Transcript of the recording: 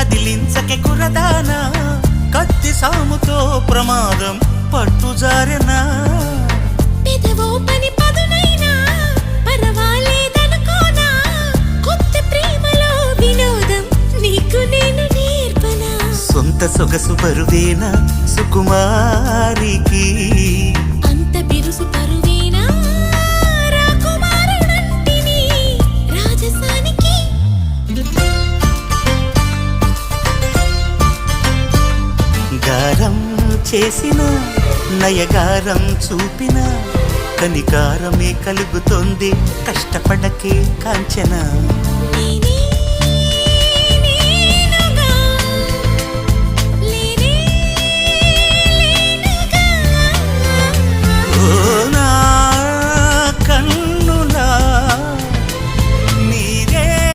కదిలించకే కురదానా కత్తి సాముతో ప్రమాదం పట్టుజారెనా పెదవో పని పదునైనా పరవాలేదనుకోనా కొత్త ప్రేమలో వినోదం నీకు నేను నేర్పనా సొంత సొగసు బరువేనా సుకుమారికి అంత బిరుసు పరువేనా రాకుమారుడంటిని రాజసానికి గారం చేసిన నయగారం చూపిన కనికారమే కలుగుతోంది కష్టపడకే కాంచన